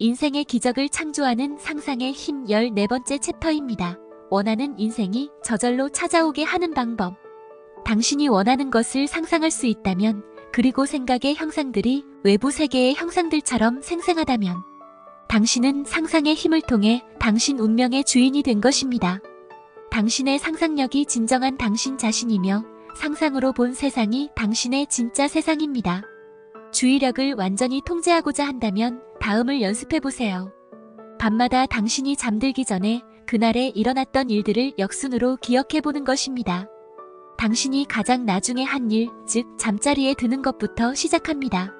인생의 기적을 창조하는 상상의 힘 14번째 챕터입니다. 원하는 인생이 저절로 찾아오게 하는 방법. 당신이 원하는 것을 상상할 수 있다면, 그리고 생각의 형상들이 외부 세계의 형상들처럼 생생하다면, 당신은 상상의 힘을 통해 당신 운명의 주인이 된 것입니다. 당신의 상상력이 진정한 당신 자신이며, 상상으로 본 세상이 당신의 진짜 세상입니다. 주의력을 완전히 통제하고자 한다면 다음을 연습해보세요. 밤마다 당신이 잠들기 전에 그날에 일어났던 일들을 역순으로 기억해보는 것입니다. 당신이 가장 나중에 한 일, 즉 잠자리에 드는 것부터 시작합니다.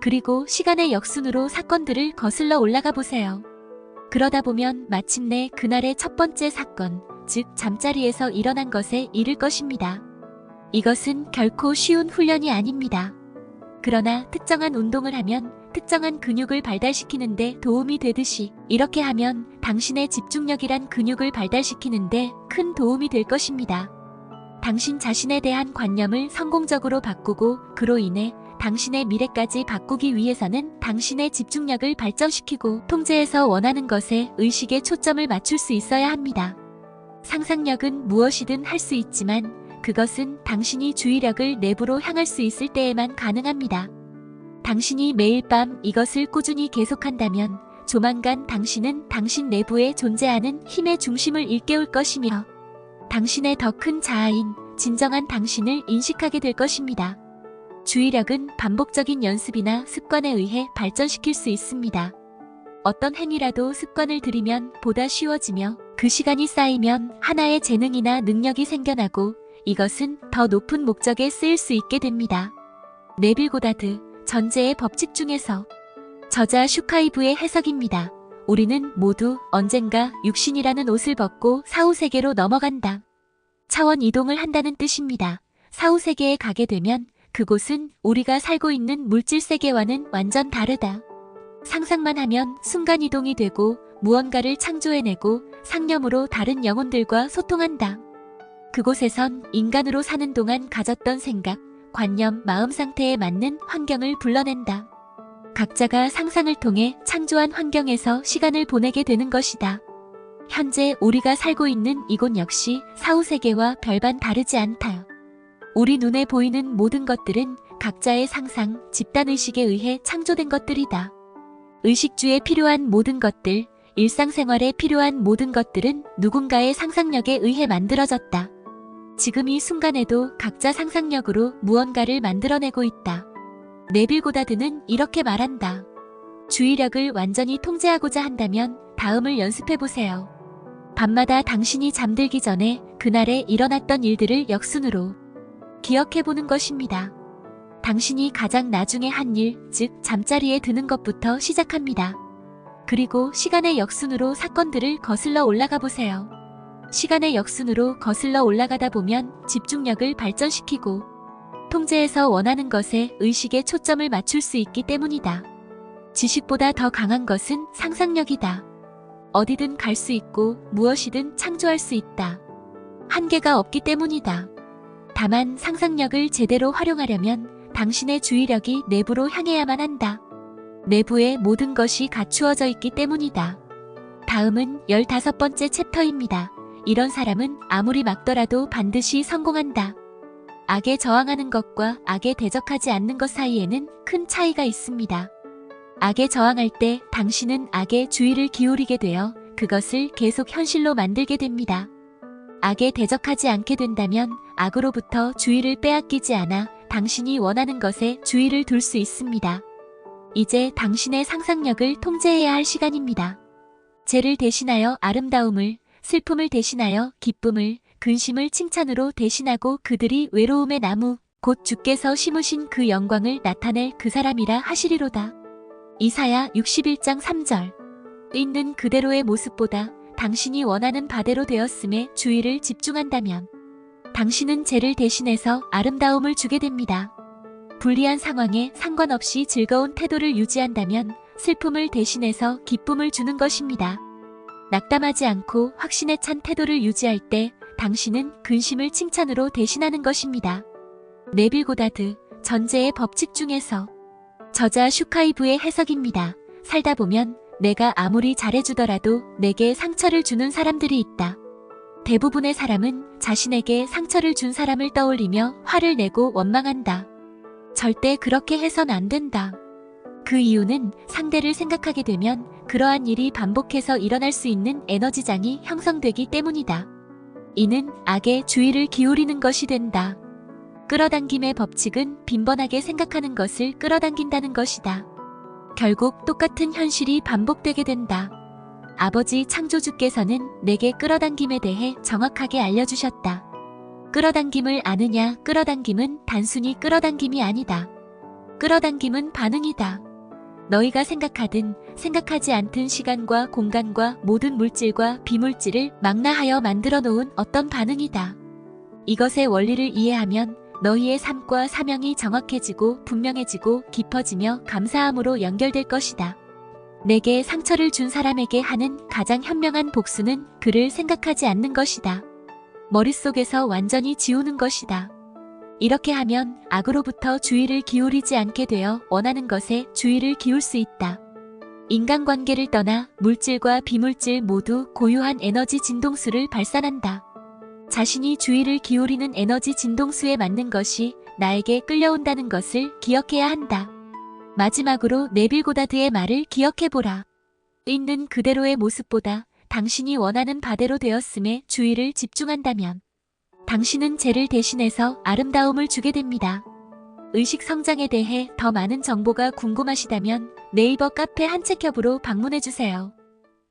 그리고 시간의 역순으로 사건들을 거슬러 올라가 보세요. 그러다 보면 마침내 그날의 첫 번째 사건, 즉 잠자리에서 일어난 것에 이를 것입니다. 이것은 결코 쉬운 훈련이 아닙니다. 그러나 특정한 운동을 하면 특정한 근육을 발달시키는데 도움이 되듯이, 이렇게 하면 당신의 집중력이란 근육을 발달시키는데 큰 도움이 될 것입니다. 당신 자신에 대한 관념을 성공적으로 바꾸고, 그로 인해 당신의 미래까지 바꾸기 위해서는 당신의 집중력을 발전시키고 통제해서 원하는 것에 의식의 초점을 맞출 수 있어야 합니다. 상상력은 무엇이든 할 수 있지만 그것은 당신이 주의력을 내부로 향할 수 있을 때에만 가능합니다. 당신이 매일 밤 이것을 꾸준히 계속한다면 조만간 당신은 당신 내부에 존재하는 힘의 중심을 일깨울 것이며 당신의 더 큰 자아인 진정한 당신을 인식하게 될 것입니다. 주의력은 반복적인 연습이나 습관에 의해 발전시킬 수 있습니다. 어떤 행위라도 습관을 들이면 보다 쉬워지며, 그 시간이 쌓이면 하나의 재능이나 능력이 생겨나고, 이것은 더 높은 목적에 쓰일 수 있게 됩니다. 네빌 고다드, 전제의 법칙 중에서. 저자 슈카이브의 해석입니다. 우리는 모두 언젠가 육신이라는 옷을 벗고 사후세계로 넘어간다. 차원 이동을 한다는 뜻입니다. 사후세계에 가게 되면 그곳은 우리가 살고 있는 물질세계와는 완전 다르다. 상상만 하면 순간이동이 되고 무언가를 창조해내고 상념으로 다른 영혼들과 소통한다. 그곳에선 인간으로 사는 동안 가졌던 생각, 관념, 마음 상태에 맞는 환경을 불러낸다. 각자가 상상을 통해 창조한 환경에서 시간을 보내게 되는 것이다. 현재 우리가 살고 있는 이곳 역시 사후세계와 별반 다르지 않다. 우리 눈에 보이는 모든 것들은 각자의 상상, 집단의식에 의해 창조된 것들이다. 의식주에 필요한 모든 것들, 일상생활에 필요한 모든 것들은 누군가의 상상력에 의해 만들어졌다. 지금 이 순간에도 각자 상상력으로 무언가를 만들어내고 있다. 네빌 고다드는 이렇게 말한다. 주의력을 완전히 통제하고자 한다면 다음을 연습해보세요. 밤마다 당신이 잠들기 전에 그날에 일어났던 일들을 역순으로 기억해보는 것입니다. 당신이 가장 나중에 한 일, 즉 잠자리에 드는 것부터 시작합니다. 그리고 시간의 역순으로 사건들을 거슬러 올라가 보세요. 시간의 역순으로 거슬러 올라가다 보면 집중력을 발전시키고 통제해서 원하는 것에 의식의 초점을 맞출 수 있기 때문이다. 지식보다 더 강한 것은 상상력이다. 어디든 갈 수 있고 무엇이든 창조할 수 있다. 한계가 없기 때문이다. 다만 상상력을 제대로 활용하려면 당신의 주의력이 내부로 향해야만 한다. 내부에 모든 것이 갖추어져 있기 때문이다. 다음은 15번째 챕터입니다. 이런 사람은 아무리 막더라도 반드시 성공한다. 악에 저항하는 것과 악에 대적하지 않는 것 사이에는 큰 차이가 있습니다. 악에 저항할 때 당신은 악에 주의를 기울이게 되어 그것을 계속 현실로 만들게 됩니다. 악에 대적하지 않게 된다면 악으로부터 주의를 빼앗기지 않아 당신이 원하는 것에 주의를 둘 수 있습니다. 이제 당신의 상상력을 통제해야 할 시간입니다. 죄를 대신하여 아름다움을, 슬픔을 대신하여 기쁨을, 근심을 칭찬으로 대신하고 그들이 외로움의 나무, 곧 주께서 심으신 그 영광을 나타낼 그 사람이라 하시리로다. 이사야 61장 3절. 있는 그대로의 모습보다 당신이 원하는 바대로 되었음에 주의를 집중한다면 당신은 죄를 대신해서 아름다움을 주게 됩니다. 불리한 상황에 상관없이 즐거운 태도를 유지한다면 슬픔을 대신해서 기쁨을 주는 것입니다. 낙담하지 않고 확신에 찬 태도를 유지할 때 당신은 근심을 칭찬으로 대신하는 것입니다. 네빌 고다드, 전제의 법칙 중에서. 저자 슈카이브의 해석입니다. 살다 보면 내가 아무리 잘해주더라도 내게 상처를 주는 사람들이 있다. 대부분의 사람은 자신에게 상처를 준 사람을 떠올리며 화를 내고 원망한다. 절대 그렇게 해선 안 된다. 그 이유는 상대를 생각하게 되면 그러한 일이 반복해서 일어날 수 있는 에너지장이 형성되기 때문이다. 이는 악에 주의를 기울이는 것이 된다. 끌어당김의 법칙은 빈번하게 생각하는 것을 끌어당긴다는 것이다. 결국 똑같은 현실이 반복되게 된다. 아버지 창조주께서는 내게 끌어당김에 대해 정확하게 알려주셨다. 끌어당김을 아느냐? 끌어당김은 단순히 끌어당김이 아니다. 끌어당김은 반응이다. 너희가 생각하든 생각하지 않든 시간과 공간과 모든 물질과 비물질을 망라하여 만들어 놓은 어떤 반응이다. 이것의 원리를 이해하면 너희의 삶과 사명이 정확해지고 분명해지고 깊어지며 감사함으로 연결될 것이다. 내게 상처를 준 사람에게 하는 가장 현명한 복수는 그를 생각하지 않는 것이다. 머릿속에서 완전히 지우는 것이다. 이렇게 하면 악으로부터 주의를 기울이지 않게 되어 원하는 것에 주의를 기울 수 있다. 인간관계를 떠나 물질과 비물질 모두 고유한 에너지 진동수를 발산한다. 자신이 주의를 기울이는 에너지 진동수에 맞는 것이 나에게 끌려온다는 것을 기억해야 한다. 마지막으로 네빌 고다드의 말을 기억해보라. 있는 그대로의 모습보다 당신이 원하는 바대로 되었음에 주의를 집중한다면 당신은 죄를 대신해서 아름다움을 주게 됩니다. 의식 성장에 대해 더 많은 정보가 궁금하시다면 네이버 카페 한책협으로 방문해주세요.